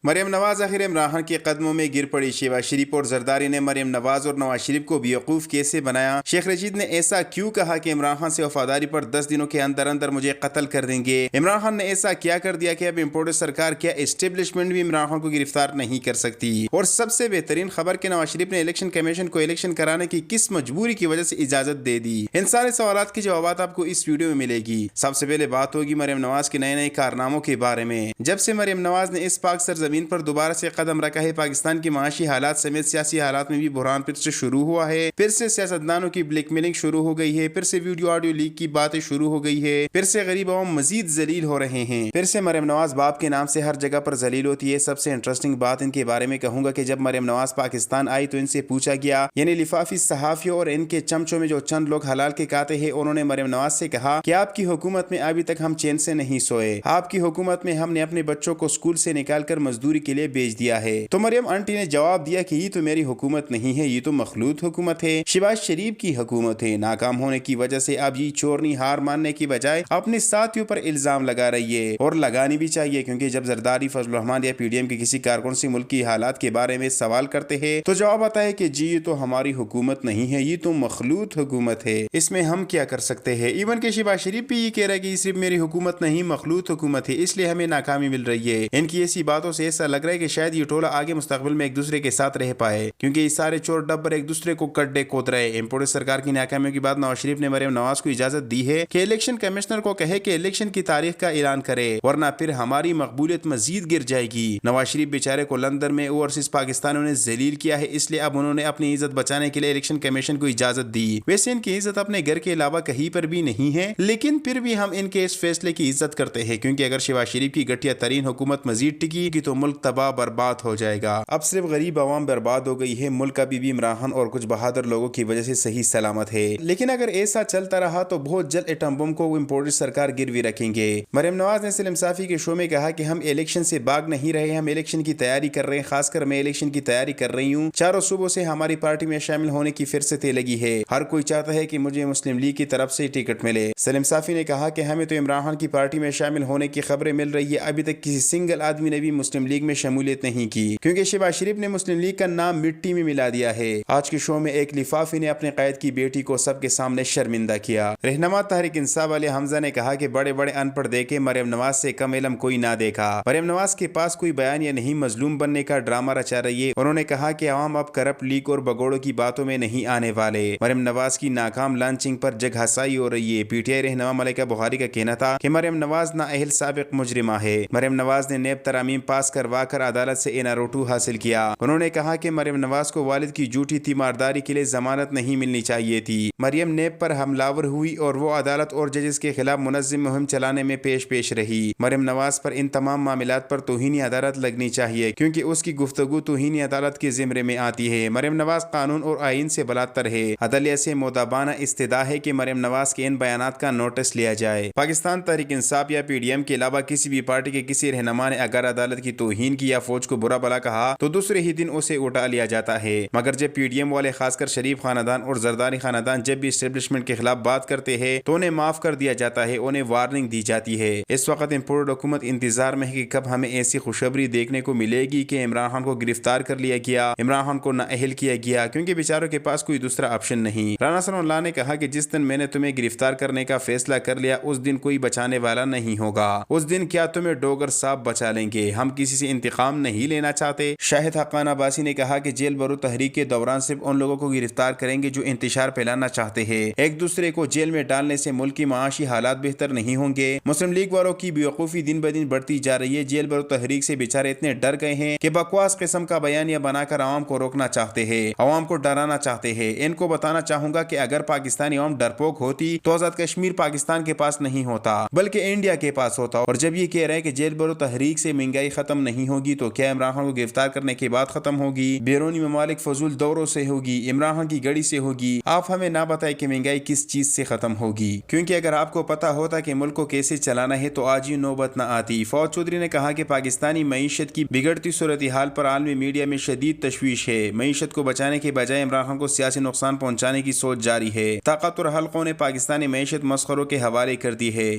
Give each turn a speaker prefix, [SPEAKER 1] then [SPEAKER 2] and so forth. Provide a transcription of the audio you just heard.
[SPEAKER 1] مریم نواز آخر عمران خان کے قدموں میں گر پڑی۔ شہباز شریف اور زرداری نے مریم نواز اور نواز شریف کو بیوقوف کیسے بنایا؟ شیخ رشید نے ایسا کیوں کہا کہ عمران خان سے وفاداری پر 10 دنوں کے اندر اندر مجھے قتل کر دیں گے؟ عمران خان نے ایسا کیا کر دیا کہ اب امپورٹڈ سرکار کیا اسٹیبلشمنٹ بھی عمران خان کو گرفتار نہیں کر سکتی؟ اور سب سے بہترین خبر کہ نواز شریف نے الیکشن کمیشن کو الیکشن کرانے کی کس مجبوری کی وجہ سے اجازت دے دی؟ ان سارے سوالات کی جوابات آپ کو اس ویڈیو میں ملے گی۔ سب سے پہلے بات ہوگی مریم نواز کے نئے نئے کارناموں کے بارے میں۔ جب سے مریم نواز نے اس پاک سرزمین پر دوبارہ سے قدم رکھا ہے، پاکستان کی معاشی حالات سمیت سیاسی حالات میں بھی بحران پھر سے شروع ہوا ہے۔ پھر سے سیاستدانوں کی بلیک میلنگ شروع ہو گئی ہے، پھر سے ویڈیو آڈیو لیک کی باتیں شروع ہو گئی ہے، پھر سے غریب عوام مزید ذلیل ہو رہے ہیں، پھر سے مریم نواز باپ کے نام سے ہر جگہ پر ذلیل ہوتی ہے۔ سب سے انٹرسٹنگ بات ان کے بارے میں کہوں گا کہ جب مریم نواز پاکستان آئی تو ان سے پوچھا گیا، یعنی لفافی صحافیوں اور ان کے چمچوں میں جو چند لوگ حلال کے کاتے ہیں، انہوں نے مریم نواز سے کہا کہ آپ کی حکومت میں ابھی تک ہم چین سے نہیں سوئے، آپ کی حکومت میں ہم نے اپنے بچوں کو اسکول سے نکال کر مزدوری کے لیے بھیج دیا ہے۔ تو مریم آنٹی نے جواب دیا کہ یہ تو میری حکومت نہیں ہے، یہ تو مخلوط حکومت ہے، شہباز شریف کی حکومت ہے۔ ناکام ہونے کی وجہ سے اب یہ چورنی ہار ماننے کی بجائے اپنے ساتھیوں پر الزام لگا رہی ہے، اور لگانی بھی چاہیے، کیونکہ جب زرداری، فضل الرحمان یا پی ڈی ایم کے کسی کارکن سے ملک کی حالات کے بارے میں سوال کرتے ہیں تو جواب آتا ہے کہ جی یہ تو ہماری حکومت نہیں ہے، یہ تو مخلوط حکومت ہے، اس میں ہم کیا کر سکتے ہیں۔ ایون کہ شہباز شریف بھی یہ کہہ رہا ہے کہ یہ صرف میری حکومت نہیں، مخلوط حکومت ہے، اس لیے ہمیں ناکامی مل رہی ہے۔ ان کی ایسی باتوں سے ایسا لگ رہا ہے کہ شاید یہ ٹولہ آگے مستقبل میں ایک دوسرے کے ساتھ رہ پائے، کیونکہ یہ سارے چور ڈبر ایک دوسرے کو کڈے کود رہے۔ امپورٹڈ سرکار کی ناکامیوں کے بعد نواز شریف نے مریم نواز کو اجازت دی ہے کہ الیکشن کمشنر کو کہے کہ الیکشن کی تاریخ کا اعلان کرے، ورنہ پھر ہماری مقبولیت مزید گر جائے گی۔ نواز شریف بیچارے کو لندن میں اوورسیز پاکستانیوں نے ذلیل کیا ہے، اس لیے اب انہوں نے اپنی عزت بچانے کے لیے الیکشن کمیشن کو اجازت دی۔ ویسے ان کی عزت اپنے گھر کے علاوہ کہیں پر بھی نہیں ہے، لیکن پھر بھی ہم ان کے اس فیصلے کی عزت کرتے ہیں، کیونکہ اگر شہباز شریف کی گھٹیا ترین حکومت مزید ٹکی تو ملک تباہ برباد ہو جائے گا۔ اب صرف غریب عوام برباد ہو گئی ہے، ملک ابھی بھی عمران خان اور کچھ بہادر لوگوں کی وجہ سے صحیح سلامت ہے، لیکن اگر ایسا چلتا رہا تو بہت جلد ایٹم بم کو امپورٹڈ سرکار گروی رکھیں گے۔ مریم نواز نے سلیم صافی کے شو میں کہا کہ ہم الیکشن سے بھاگ نہیں رہے، ہم الیکشن کی تیاری کر رہے ہیں، خاص کر میں الیکشن کی تیاری کر رہی ہوں۔ چاروں صوبوں سے ہماری پارٹی میں شامل ہونے کی فرصتیں لگی ہے، ہر کوئی چاہتا ہے کہ مجھے مسلم لیگ کی طرف سے ٹکٹ ملے۔ سلیم صافی نے کہا کہ ہمیں تو عمران خان کی پارٹی میں شامل ہونے کی خبریں مل رہی ہے، ابھی تک کسی سنگل آدمی نے بھی مسلم لیگ میں شمولیت نہیں کی، کیونکہ شہباز شریف نے مسلم لیگ کا نام مٹی میں ملا دیا ہے۔ آج کے شو میں ایک لفافی نے اپنے قائد کی بیٹی کو سب کے سامنے شرمندہ کیا۔ رہنما تحریک انصاف والے حمزہ نے کہا کہ بڑے بڑے ان پڑھ دیکھے، مریم نواز سے کم علم کوئی نہ دیکھا۔ مریم نواز کے پاس کوئی بیان یا نہیں، مظلوم بننے کا ڈرامہ رچا رہی ہے۔ انہوں نے کہا کہ عوام اب کرپٹ لیگ اور بگوڑوں کی باتوں میں نہیں آنے والے۔ مریم نواز کی ناکام لانچنگ پر جگ ہسائی ہو رہی ہے۔ پی ٹی آئی رہنما ملکہ بخاری کا کہنا تھا کہ مریم نواز نااہل سابق مجرمہ ہے۔ مریم نواز نے نیب ترامیم پاس کروا کر عدالت سے NR2 حاصل کیا۔ انہوں نے کہا کہ مریم نواز کو والد کی جھوٹی تیمارداری کے لیے ضمانت نہیں ملنی چاہیے تھی۔ مریم نیب پر حملہ ہوئی اور وہ عدالت اور ججز کے خلاف منظم مہم چلانے میں پیش رہی۔ مریم نواز پر ان تمام معاملات پر توہین عدالت لگنی چاہیے، کیونکہ اس کی گفتگو توہین عدالت کے زمرے میں آتی ہے۔ مریم نواز قانون اور آئین سے بالاتر ہے۔ عدلیہ سے مؤدبانہ استدعا ہے کہ مریم نواز کے ان بیانات کا نوٹس لیا جائے۔ پاکستان تحریک انصاف یا پی ڈی ایم کے علاوہ کسی بھی پارٹی کے کسی رہنما نے اگر عدالت کی توہین کی یا فوج کو برا بھلا کہا تو دوسرے ہی دن اسے اٹھا لیا جاتا ہے، مگر جب پی ڈی ایم والے، خاص کر شریف خاندان اور زرداری خاندان، جب بھی اسٹیبلشمنٹ کے خلاف بات کرتے ہیں تو انہیں معاف کر دیا جاتا ہے، انہیں وارننگ دی جاتی ہے۔ اس وقت امپورٹڈ حکومت انتظار میں ہے کہ کب ہمیں ایسی خوشخبری دیکھنے کو ملے گی کہ عمران خان کو گرفتار کر لیا گیا، عمران خان کو نااہل کیا گیا، کیونکہ بیچاروں کے پاس کوئی دوسرا آپشن نہیں۔ رانا ثناء اللہ نے کہا کہ جس دن میں نے تمہیں گرفتار کرنے کا فیصلہ کر لیا اس دن کوئی بچانے والا نہیں ہوگا، اس دن کیا تمہیں ڈوگر صاحب بچا لیں گے، ہم کسی سے انتقام نہیں لینا چاہتے۔ شاہد حقان عباسی نے کہا کہ جیل برو تحریک کے دوران صرف ان لوگوں کو گرفتار کریں گے جو انتشار پھیلانا چاہتے ہیں، ایک دوسرے کو جیل میں ڈالنے سے ملک کی معاشی حالات بہتر نہیں ہوں گے۔ مسلم لیگ والوں کی بیوقوفی دن بدن بڑھتی جا رہی ہے، جیل برو تحریک سے بیچارے اتنے ڈر گئے ہیں کہ بکواس قسم کا بیانیہ بنا کر عوام کو روکنا چاہتے ہیں، عوام کو ڈرانا چاہتے ہیں۔ ان کو بتانا چاہوں گا کہ اگر پاکستانی عوام ڈرپوک ہوتی تو آزاد کشمیر پاکستان کے پاس نہیں ہوتا بلکہ انڈیا کے پاس ہوتا، اور جب یہ کہہ رہے ہیں کہ جیل برو تحریک سے مہنگائی ختم نہیں ہوگی تو کیا عمران خان کو گرفتار کرنے کے بعد ختم ہوگی؟ بیرونی ممالک فضول دوروں سے ہوگی، عمران خان کی گڑی سے ہوگی؟ آپ ہمیں نہ بتائیں کہ مہنگائی کس چیز سے ختم ہوگی، کیونکہ اگر آپ کو پتا ہوتا کہ ملک کو کیسے چلانا ہے تو آج یہ نوبت نہ آتی۔ فواد چودھری نے کہا کہ پاکستانی معیشت کی بگڑتی صورتحال پر عالمی میڈیا میں شدید تشویش ہے، معیشت کو بچانے کے بجائے عمران خان کو سیاسی نقصان پہنچانے کی سوچ جاری ہے۔ طاقتور حلقوں نے پاکستانی معیشت مسخروں کے حوالے کر دی ہے۔